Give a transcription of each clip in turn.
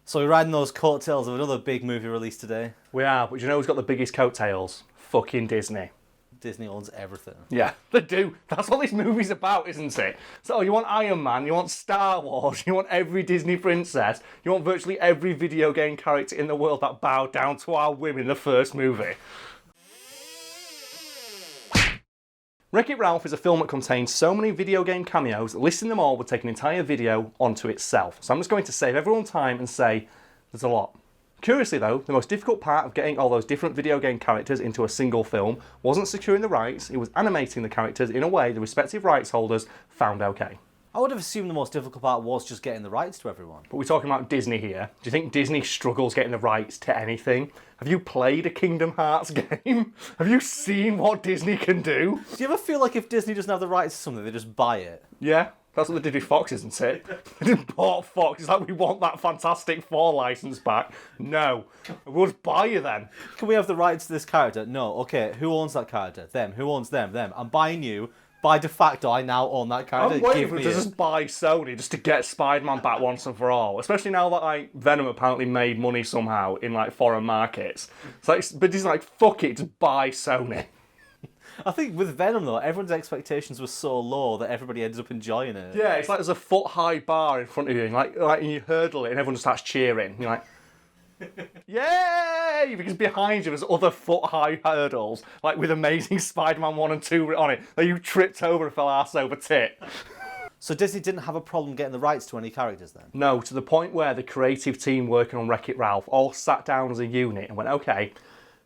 So we're riding those coattails of another big movie release today. We are, but you know who's got the biggest coattails? Fucking Disney. Disney owns everything. Yeah, they do. That's what this movie's about, isn't it? So you want Iron Man, you want Star Wars, you want every Disney princess, you want virtually every video game character in the world that bowed down to our whim in the first movie. Wreck-It Ralph is a film that contains so many video game cameos, listing them all would take an entire video onto itself. So I'm just going to save everyone time and say there's a lot. Curiously though, the most difficult part of getting all those different video game characters into a single film wasn't securing the rights, it was animating the characters in a way the respective rights holders found okay. I would have assumed the most difficult part was just getting the rights to everyone. But we're talking about Disney here. Do you think Disney struggles getting the rights to anything? Have you played a Kingdom Hearts game? Have you seen what Disney can do? Do you ever feel like if Disney doesn't have the rights to something, they just buy it? Yeah, that's what they did with Fox, isn't it? They just bought Fox. It's like, we want that Fantastic Four license back. No. We'll just buy you then. Can we have the rights to this character? No. Okay, who owns that character? Them. Who owns them? Them. I'm buying you. By de facto, I now own that character. I'm waiting for them to just buy Sony just to get Spider-Man back once and for all. Especially now that Venom apparently made money somehow in foreign markets. It's like, but he's like, fuck it, just buy Sony. I think with Venom though, everyone's expectations were so low that everybody ended up enjoying it. Yeah, it's like there's a foot-high bar in front of you, and you hurdle it, and everyone just starts cheering. You're like, yay! Because behind you there's other foot-high hurdles, with Amazing Spider-Man 1 and 2 on it, that you tripped over and fell arse over tit. So Disney didn't have a problem getting the rights to any characters then? No, to the point where the creative team working on Wreck-It Ralph all sat down as a unit and went, okay,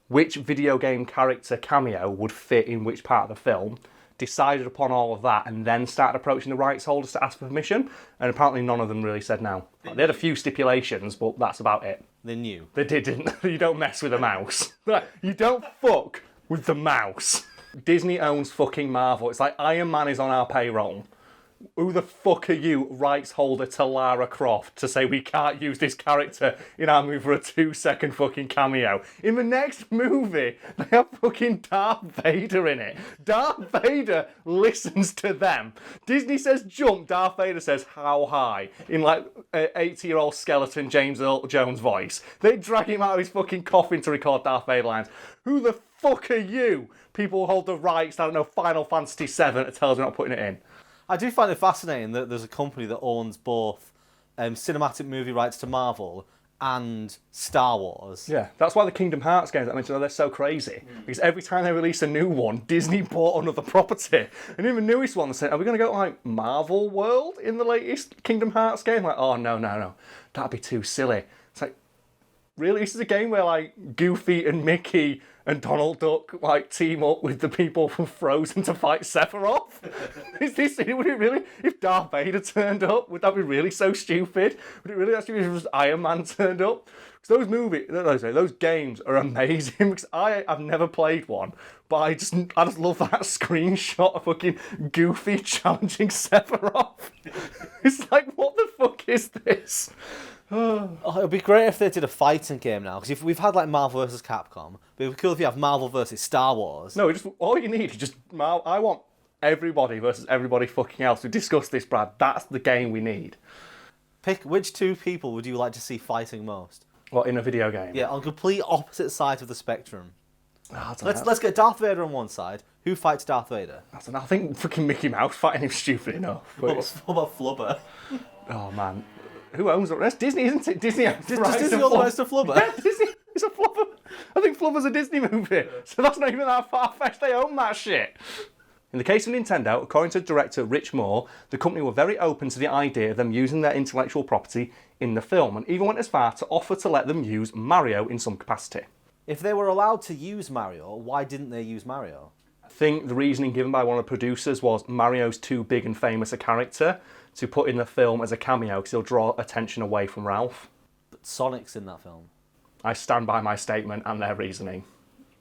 which video game character cameo would fit in which part of the film, decided upon all of that, and then started approaching the rights holders to ask for permission, and apparently none of them really said no. They had a few stipulations, but that's about it. They knew. They didn't. You don't mess with a mouse. You don't fuck with the mouse. Disney owns fucking Marvel. It's like Iron Man is on our payroll. Who the fuck are you, rights holder to Lara Croft, to say we can't use this character in our movie for a 2-second fucking cameo? In the next movie, they have fucking Darth Vader in it. Darth Vader listens to them. Disney says jump, Darth Vader says how high, in an 80-year-old skeleton James Earl Jones voice. They drag him out of his fucking coffin to record Darth Vader lines. Who the fuck are you? People hold the rights, I don't know, Final Fantasy VII to tell us we're not putting it in. I do find it fascinating that there's a company that owns both cinematic movie rights to Marvel and Star Wars. Yeah, that's why the Kingdom Hearts games I mentioned, they're so crazy. Because every time they release a new one, Disney bought another property. And in the newest one, they said, are we going to go Marvel World in the latest Kingdom Hearts game? Oh, no. That'd be too silly. It's like, really? This is a game where Goofy and Mickey and Donald Duck team up with the people from Frozen to fight Sephiroth? Would it really? If Darth Vader turned up, would that be really so stupid? Would it really actually be if Iron Man turned up? Because those games are amazing. Because I've never played one, but I just love that screenshot of fucking Goofy challenging Sephiroth. It's like, what the fuck is this? Oh, it'd be great if they did a fighting game now, because if we've had Marvel vs. Capcom, but it'd be cool if you have Marvel vs. Star Wars. No, all you need is just I want everybody versus everybody fucking else. We discussed this, Brad. That's the game we need. Pick which two people would you like to see fighting most? What, in a video game? Yeah, on complete opposite sides of the spectrum. Oh, Let's get Darth Vader on one side. Who fights Darth Vader? I think fucking Mickey Mouse fighting him stupid enough. What about Flubber? Oh man. Who owns it? That's Disney, isn't it? Disney owns the rights Disney owns the rights to Flubber? Yeah, Disney. It's a Flubber. I think Flubber's a Disney movie. So that's not even that far-fetched. They own that shit. In the case of Nintendo, according to director Rich Moore, the company were very open to the idea of them using their intellectual property in the film, and even went as far to offer to let them use Mario in some capacity. If they were allowed to use Mario, why didn't they use Mario? I think the reasoning given by one of the producers was Mario's too big and famous a character to put in the film as a cameo because he'll draw attention away from Ralph. But Sonic's in that film. I stand by my statement and their reasoning.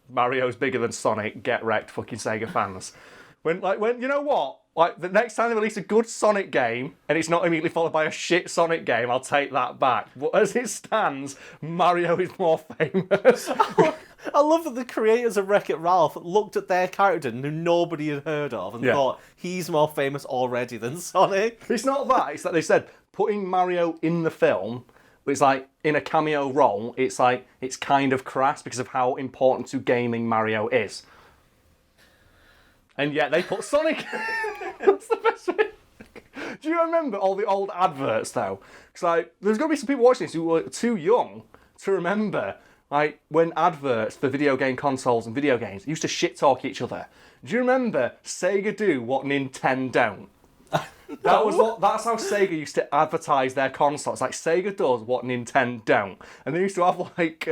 Mario's bigger than Sonic. Get wrecked, fucking Sega fans. When you know what? The next time they release a good Sonic game and it's not immediately followed by a shit Sonic game, I'll take that back. But as it stands, Mario is more famous. I love that the creators of Wreck-It Ralph looked at their character who nobody had heard of and thought, he's more famous already than Sonic. It's not that. It's that they said putting Mario in the film But it's like, in a cameo role, it's like, it's kind of crass because of how important to gaming Mario is. And yet they put Sonic. That's the best way. Do you remember all the old adverts though? Because like, there's going to be some people watching this who were too young to remember, like, when adverts for video game consoles and video games used to shit talk each other. Do you remember Sega do what Nintendo don't? That's how Sega used to advertise their consoles. Like, Sega does what Nintendo don't. And they used to have, like,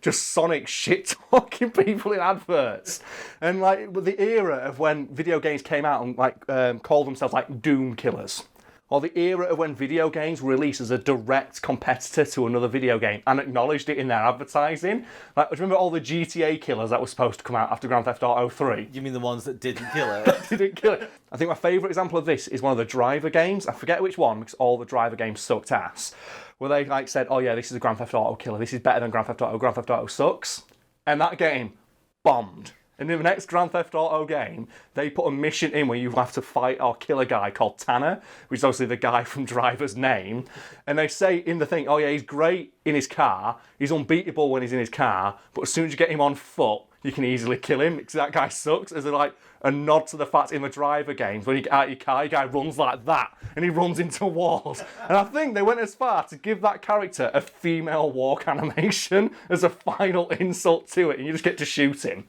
just Sonic shit-talking people in adverts. And, like, with the era of when video games came out and, like, called themselves, like, Doom Killers. Or the era of when video games were released as a direct competitor to another video game and acknowledged it in their advertising. Like, do you remember all the GTA killers that were supposed to come out after Grand Theft Auto 3? You mean the ones that didn't kill it? Didn't kill it. I think my favourite example of this is one of the Driver games. I forget which one because all the Driver games sucked ass. Where they like said, oh yeah, this is a Grand Theft Auto killer. This is better than Grand Theft Auto. Grand Theft Auto sucks. And that game bombed. And in the next Grand Theft Auto game, they put a mission in where you have to fight or kill a guy called Tanner, which is obviously the guy from Driver's name. And they say in the thing, oh yeah, he's great in his car, he's unbeatable when he's in his car, but as soon as you get him on foot, you can easily kill him because that guy sucks. As like a nod to the fact in the Driver games, when you get out of your car, your guy runs like that, and he runs into walls. And I think they went as far to give that character a female walk animation as a final insult to it, and you just get to shoot him.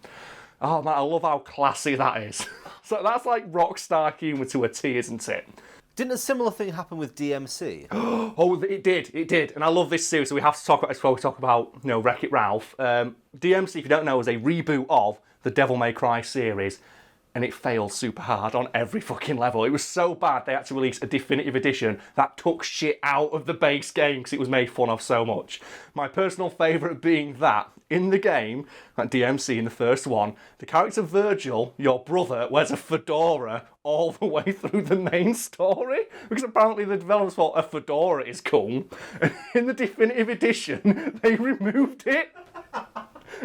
Oh man, I love how classy that is. So that's like Rockstar humour to a T, isn't it? Didn't a similar thing happen with DMC? Oh, it did. And I love this series, so we have to talk about it before we talk about, you know, Wreck-It Ralph. DMC, if you don't know, is a reboot of the Devil May Cry series, and it failed super hard on every fucking level. It was so bad they had to release a definitive edition that took shit out of the base game because it was made fun of so much. My personal favourite being that, in the game, like DMC in the first one, the character Virgil, your brother, wears a fedora all the way through the main story, because apparently the developers thought a fedora is cool, and in the definitive edition, they removed it.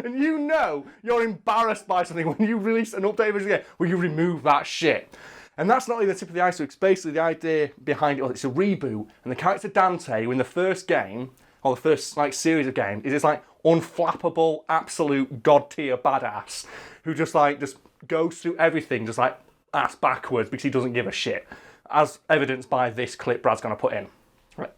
And you know you're embarrassed by something when you release an update version again where you remove that shit. And that's not even the tip of the iceberg. It's basically the idea behind it. It's a reboot, and the character Dante, who in the first game, or the first like series of games, is this like unflappable, absolute god tier badass who just goes through everything just like ass backwards because he doesn't give a shit, as evidenced by this clip Brad's gonna put in.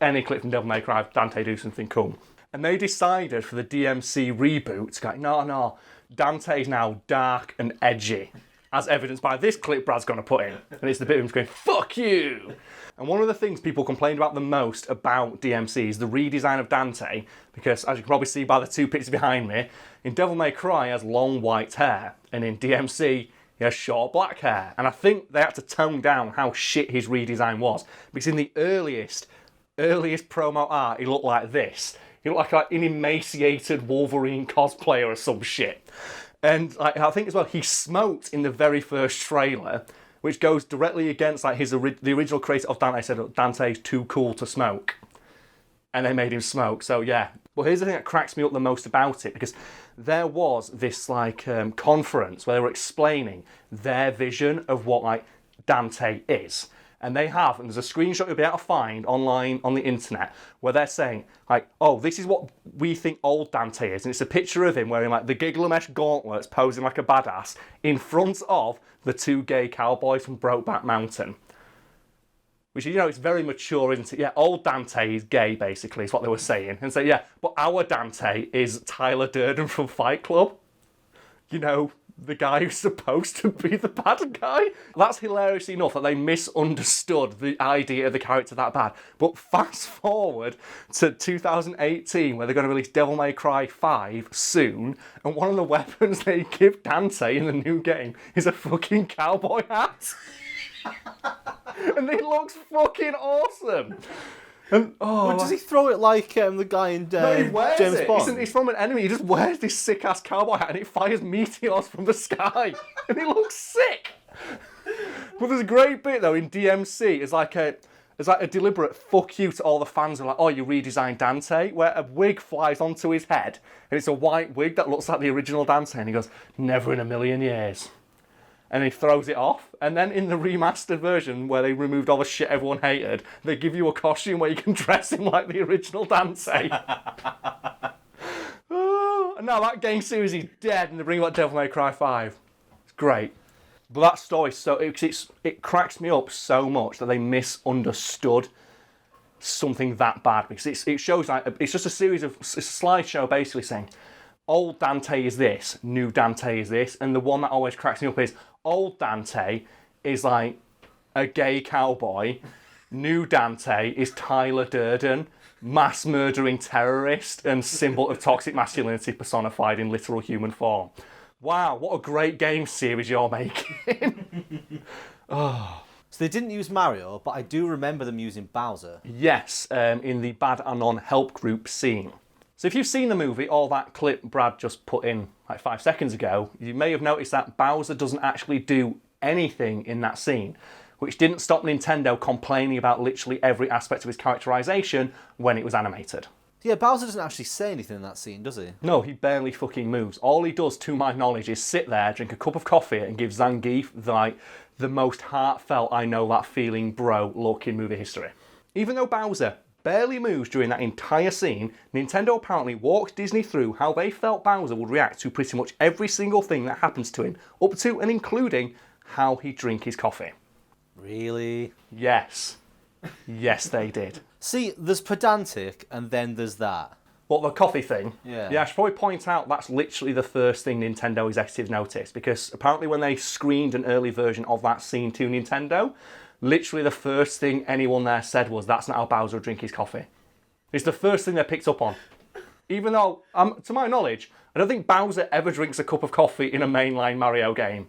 Any clip from Devil May Cry, Dante do something cool. And they decided for the DMC reboot to go, no, Dante's now dark and edgy, as evidenced by this clip Brad's going to put in. And it's the bit of him going, fuck you! And one of the things people complained about the most about DMC is the redesign of Dante, because as you can probably see by the two pictures behind me, in Devil May Cry he has long white hair, and in DMC he has short black hair. And I think they had to tone down how shit his redesign was, because in the earliest promo art he looked like this. He looked like an emaciated Wolverine cosplayer or some shit. And like, I think as well, he smoked in the very first trailer, which goes directly against like the original creator of Dante said Dante's too cool to smoke. And they made him smoke, so yeah. But here's the thing that cracks me up the most about it, because there was this like conference where they were explaining their vision of what like Dante is. And they have, and there's a screenshot you'll be able to find online on the internet where they're saying, like, oh, this is what we think old Dante is. And it's a picture of him wearing, like, the Gilgamesh gauntlets, posing like a badass, in front of the two gay cowboys from Brokeback Mountain. Which, you know, it's very mature, isn't it? Yeah, old Dante is gay, basically, is what they were saying. And so, yeah, but our Dante is Tyler Durden from Fight Club. You know, the guy who's supposed to be the bad guy. That's hilarious enough that they misunderstood the idea of the character that bad. But fast forward to 2018, where they're going to release Devil May Cry 5 soon, and one of the weapons they give Dante in the new game is a fucking cowboy hat. And it looks fucking awesome. And, well, does he throw it like the guy in no, he wears James it. Bond? He's from an enemy. He just wears this sick-ass cowboy hat and it fires meteors from the sky. And it looks sick. But there's a great bit, though, in DMC. It's like a deliberate fuck you to all the fans who are like, oh, you redesigned Dante, where a wig flies onto his head, and it's a white wig that looks like the original Dante, and he goes, never in a million years. and he throws it off. And then in the remastered version, where they removed all the shit everyone hated, they give you a costume where you can dress him like the original Dante. Oh, and now that game series is dead, and they bring back Devil May Cry 5. It's great. But that story, it cracks me up so much that they misunderstood something that bad, because it shows like it's just a series of it's a slideshow basically saying old Dante is this, new Dante is this, and the one that always cracks me up is old Dante is like a gay cowboy, new Dante is Tyler Durden, mass murdering terrorist and symbol of toxic masculinity personified in literal human form. Wow, what a great game series you're making. Oh. So they didn't use Mario, but I do remember them using Bowser. Yes, in the Bad Anon help group scene. So if you've seen the movie, or that clip Brad just put in like 5 seconds ago, you may have noticed that Bowser doesn't actually do anything in that scene, which didn't stop Nintendo complaining about literally every aspect of his characterization when it was animated. Yeah, Bowser doesn't actually say anything in that scene, does he? No, he barely fucking moves. All he does, to my knowledge, is sit there, drink a cup of coffee, and give Zangief the most heartfelt I know that feeling bro look in movie history. Even though Bowser barely moves during that entire scene, Nintendo apparently walked Disney through how they felt Bowser would react to pretty much every single thing that happens to him, up to and including how he'd drink his coffee. Really? Yes. Yes, they did. See, there's pedantic, and then there's that. What, the coffee thing? Yeah. Yeah, I should probably point out that's literally the first thing Nintendo executives noticed, because apparently when they screened an early version of that scene to Nintendo, literally the first thing anyone there said was, that's not how Bowser would drink his coffee. It's the first thing they picked up on. Even though, to my knowledge, I don't think Bowser ever drinks a cup of coffee in a mainline Mario game.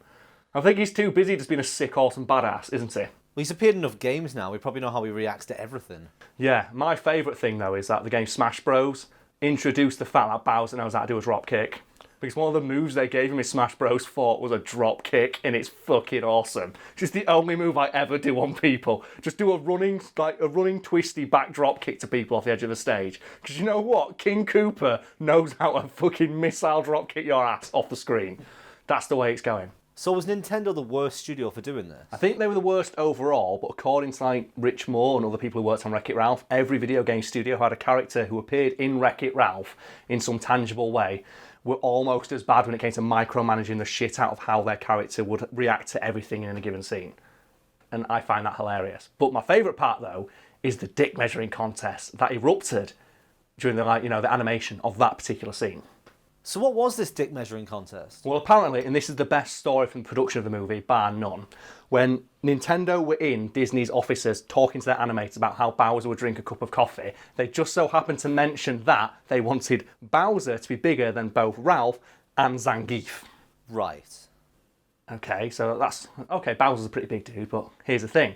I think he's too busy just being a sick, awesome badass, isn't he? Well, he's appeared in enough games now, we probably know how he reacts to everything. Yeah, my favourite thing though is that the game Smash Bros. Introduced the fact that Bowser knows how to do a drop kick. Because one of the moves they gave him in Smash Bros. 4 was a drop kick, and it's fucking awesome. It's just the only move I ever do on people. Just do a running twisty back drop kick to people off the edge of the stage. Because you know what? King Koopa knows how to fucking missile drop kick your ass off the screen. That's the way it's going. So was Nintendo the worst studio for doing this? I think they were the worst overall, but according to Rich Moore and other people who worked on Wreck-It Ralph, every video game studio had a character who appeared in Wreck-It Ralph in some tangible way were almost as bad when it came to micromanaging the shit out of how their character would react to everything in a given scene. And I find that hilarious. But my favourite part, though, is the dick measuring contest that erupted during the animation of that particular scene. So what was this dick measuring contest? Well, apparently, and this is the best story from the production of the movie, bar none, when Nintendo were in Disney's offices talking to their animators about how Bowser would drink a cup of coffee, they just so happened to mention that they wanted Bowser to be bigger than both Ralph and Zangief. Right. Okay, so Bowser's a pretty big dude, but here's the thing.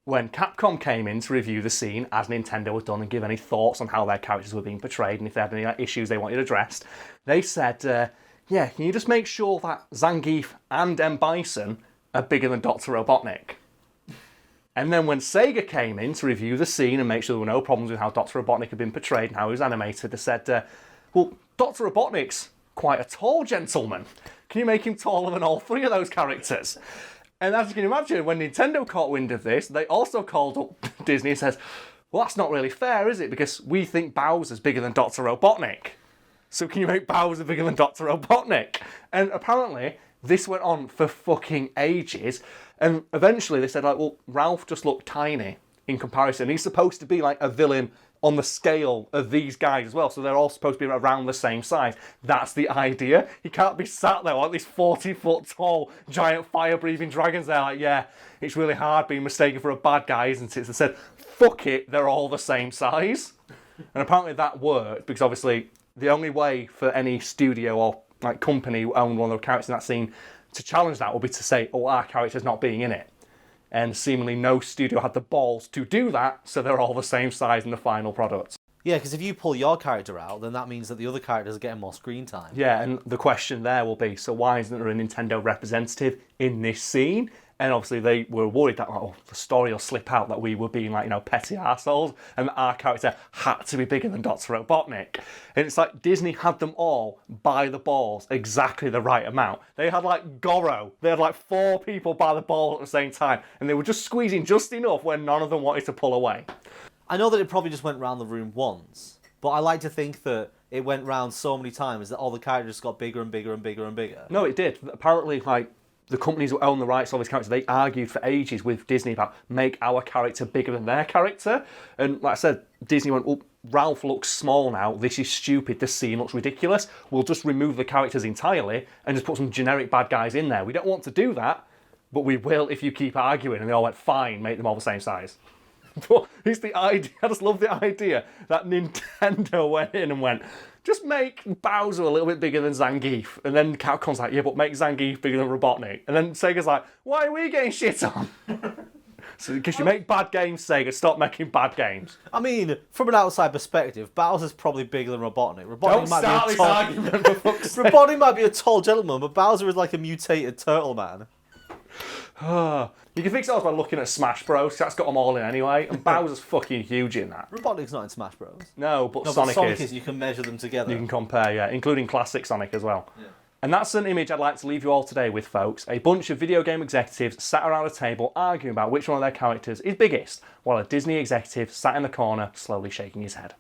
When Capcom came in to review the scene, as Nintendo had done, and give any thoughts on how their characters were being portrayed and if they had any issues they wanted addressed, they said, can you just make sure that Zangief and M. Bison are bigger than Dr. Robotnik? And then when Sega came in to review the scene and make sure there were no problems with how Dr. Robotnik had been portrayed and how he was animated, they said, Dr. Robotnik's quite a tall gentleman. Can you make him taller than all three of those characters? And as you can imagine, when Nintendo caught wind of this, they also called up Disney and says, well, that's not really fair, is it? Because we think Bowser's bigger than Dr. Robotnik. So can you make Bowser bigger than Dr. Robotnik? And apparently, this went on for fucking ages. And eventually they said, Ralph just looked tiny in comparison. He's supposed to be like a villain on the scale of these guys as well. So they're all supposed to be around the same size. That's the idea. He can't be sat there like these 40-foot tall giant fire-breathing dragons there. It's really hard being mistaken for a bad guy, isn't it? So they said, fuck it, they're all the same size. And apparently that worked because obviously the only way for any studio or company who owned one of the characters in that scene to challenge that would be to say, our character's not being in it. And seemingly no studio had the balls to do that, so they're all the same size in the final product. Yeah, because if you pull your character out, then that means that the other characters are getting more screen time. Yeah, and the question there will be, so why isn't there a Nintendo representative in this scene? And obviously they were worried that the story will slip out that we were being like, petty arseholes, and that our character had to be bigger than Dr. Robotnik. And it's like Disney had them all by the balls exactly the right amount. They had like Goro. They had like 4 people by the ball at the same time, and they were just squeezing just enough when none of them wanted to pull away. I know that it probably just went round the room once, but I like to think that it went round so many times that all the characters got bigger and bigger and bigger and bigger. No, it did. Apparently, like, the companies who own the rights to all these characters, they argued for ages with Disney about make our character bigger than their character. And like I said, Disney went, oh, Ralph looks small now. This is stupid. This scene looks ridiculous. We'll just remove the characters entirely and just put some generic bad guys in there. We don't want to do that, but we will if you keep arguing. And they all went, fine, make them all the same size. But it's the idea. I just love the idea that Nintendo went in and went, just make Bowser a little bit bigger than Zangief. And then Capcom's like, yeah, but make Zangief bigger than Robotnik. And then Sega's like, why are we getting shit on? So because you make bad games, Sega, stop making bad games. I mean, from an outside perspective, Bowser's probably bigger than Robotnik. Don't start this argument, for fuck's sake. Robotnik might be a tall gentleman, but Bowser is like a mutated turtle man. You can fix it all by looking at Smash Bros. That's got them all in anyway, and Bowser's fucking huge in that. Robotnik's not in Smash Bros. No, but Sonic is. is. You can measure them together. You can compare, yeah, including classic Sonic as well. Yeah. And that's an image I'd like to leave you all today with, folks. A bunch of video game executives sat around a table arguing about which one of their characters is biggest, while a Disney executive sat in the corner slowly shaking his head.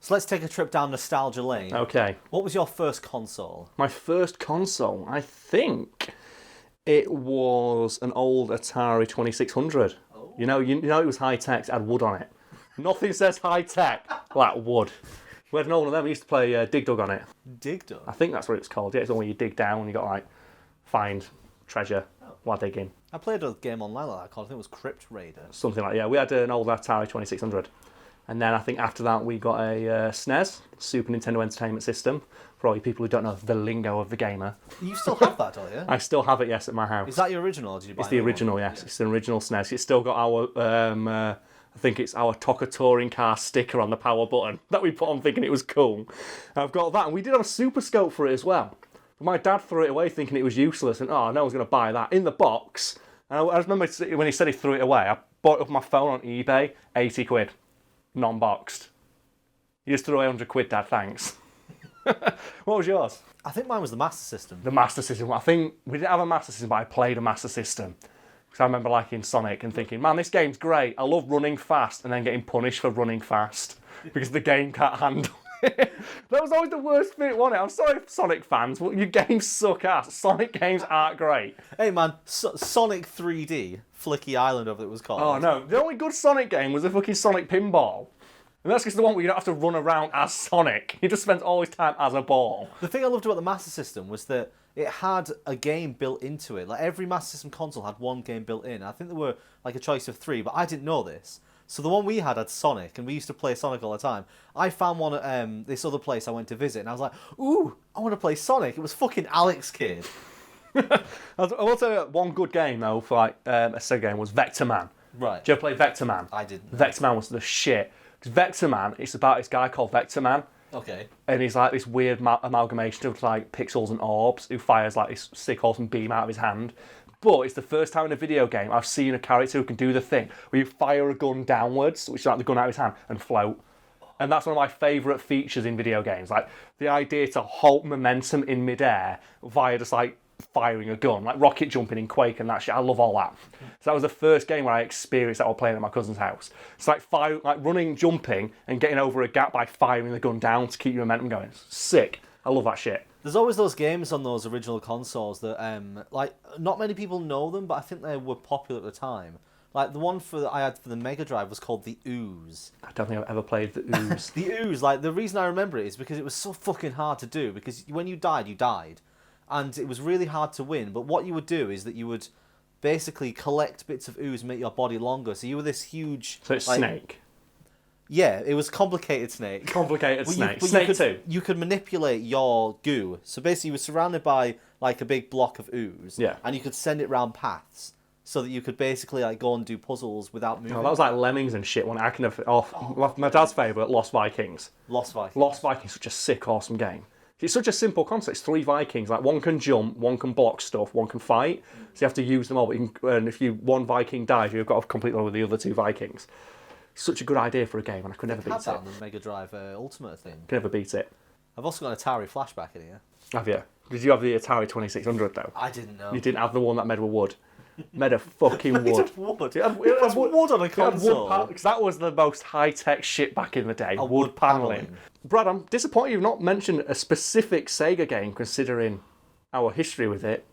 So let's take a trip down nostalgia lane. Okay. What was your first console? My first console, I think it was an old Atari 2600. Oh. You know it was high tech. It had wood on it. Nothing says high tech like wood. We had an old one of them. We used to play Dig Dug on it. Dig Dug? I think that's what it's called. Yeah, it's the one where you dig down and you got like find treasure while digging. I played a game online like that called, I think it was Crypt Raider. Something like that. Yeah, we had an old Atari 2600. And then I think after that we got a SNES, Super Nintendo Entertainment System. For all you people who don't know the lingo of the gamer. You still have that, don't you? I still have it, yes, at my house. Is that your original, or did you buy It's the original, yes. Yeah. It's an original SNES. It's still got our, I think it's our Toca Touring Car sticker on the power button that we put on thinking it was cool. I've got that, and we did have a Super Scope for it as well. But my dad threw it away thinking it was useless, and no one's going to buy that. In the box, and I remember when he said he threw it away, I bought it off my phone on eBay, 80 quid, non-boxed. You just threw away 100 quid, Dad, thanks. What was yours? I think mine was the Master System. The Master System. I think we didn't have a Master System, but I played a Master System. Because I remember liking Sonic and thinking, man, this game's great. I love running fast, and then getting punished for running fast because the game can't handle it. That was always the worst bit, wasn't it? I'm sorry, Sonic fans, but your games suck ass. Sonic games aren't great. Hey man, Sonic 3D, Flicky Island, whatever it was called. Oh no, the only good Sonic game was the fucking Sonic Pinball. And that's just the one where you don't have to run around as Sonic. He just spends all his time as a ball. The thing I loved about the Master System was that it had a game built into it. Like every Master System console had one game built in. I think there were like a choice of 3, but I didn't know this. So the one we had Sonic, and we used to play Sonic all the time. I found one at this other place I went to visit, and I was like, ooh, I want to play Sonic. It was fucking Alex Kidd. I will tell you one good game though for like a Sega game was Vector Man. Right. Did you ever play Vector Man? I didn't. Vector Man was the shit. Vector Man, it's about this guy called Vector Man. Okay. And he's like this weird amalgamation of like pixels and orbs who fires like this sick awesome beam out of his hand. But it's the first time in a video game I've seen a character who can do the thing where you fire a gun downwards, which is like the gun out of his hand, and float. And that's one of my favourite features in video games. Like the idea to halt momentum in midair via just like firing a gun, like rocket jumping in Quake and that shit. I love all that. So that was the first game where I experienced that while playing at my cousin's house. It's like running, jumping, and getting over a gap by firing the gun down to keep your momentum going. It's sick. I love that shit. There's always those games on those original consoles that, like, not many people know them, but I think they were popular at the time. Like, the one I had for the Mega Drive was called The Ooze. I don't think I've ever played The Ooze. The Ooze, like, the reason I remember it is because it was so fucking hard to do, because when you died, you died. And it was really hard to win, but what you would do is that you would basically collect bits of ooze and make your body longer. So you were this huge... So it's Snake? Yeah, it was Complicated Snake. Complicated Snake. Snake 2. You could manipulate your goo. So basically you were surrounded by like a big block of ooze. Yeah. And you could send it round paths. So that you could basically like go and do puzzles without moving. Oh, that was like Lemmings and shit. When I can my dad's favourite, Lost Vikings. Lost Vikings. Lost Vikings, such a sick, awesome game. It's such a simple concept. It's 3 Vikings. Like, one can jump, one can block stuff, one can fight. So you have to use them all. But and if one Viking dies, you've got to complete one with the other 2 Vikings. Such a good idea for a game, and I could never beat it. Had that on the Mega Drive Ultimate thing. Could never beat it. I've also got an Atari flashback in here. Have you? Did you have the Atari 2600 though? I didn't know. You didn't have the one that made of wood. Made of fucking wood. Made of wood. It had wood on a console. Because that was the most high-tech shit back in the day. Wood paneling. Brad, I'm disappointed you've not mentioned a specific Sega game, considering our history with it.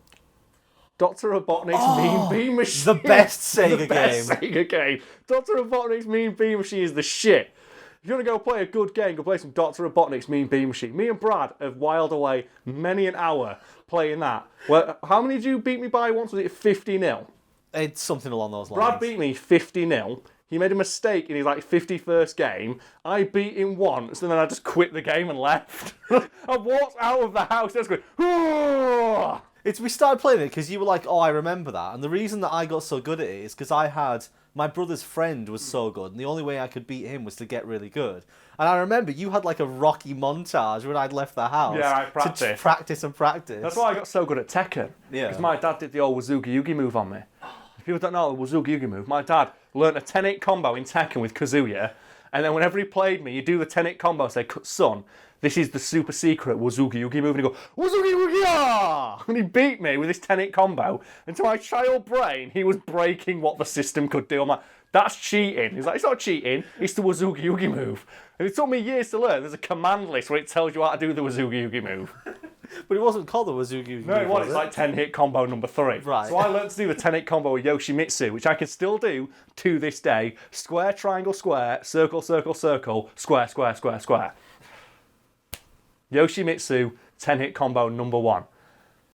Dr. Robotnik's Mean Bean Machine. The best Sega the best Sega game. Dr. Robotnik's Mean Bean Machine is the shit. If you want to go play a good game, go play some Dr. Robotnik's Mean Bean Machine. Me and Brad have wiled away many an hour playing that. Well, how many did you beat me by once? Was it 50-0? It's something along those lines. Brad beat me 50-0. He made a mistake in his 51st game. I beat him once, and then I just quit the game and left. I walked out of the house and I was going, "Whoa!" We started playing it because you were like, oh, I remember that. And the reason that I got so good at it is because my brother's friend was so good, and the only way I could beat him was to get really good. And I remember you had like a Rocky montage when I'd left the house. Yeah, I to practice and practice. That's why I got so good at Tekken. Yeah. Because my dad did the old Wazugi Yugi move on me. If people don't know the Wazugi Yugi move, my dad learnt a 10-hit combo in Tekken with Kazuya, and then whenever he played me, you do the 10-hit combo and say, son, this is the super secret Wazugi Yugi move, and he'd go, Wazugi Yugi! And he beat me with this 10-hit combo, and to my child brain, he was breaking what the system could do. I'm like, that's cheating. He's like, it's not cheating, it's the Wazugi Yugi move. And it took me years to learn. There's a command list where it tells you how to do the Wazugi Yugi move. But it wasn't called the Wazugi Yugi move. No, it was. It's like 10-hit combo number 3. Right. So I learned to do the 10-hit combo with Yoshimitsu, which I can still do to this day. Square, triangle, square, circle, circle, circle, square, square, square, square. Yoshimitsu, 10-hit combo number 1.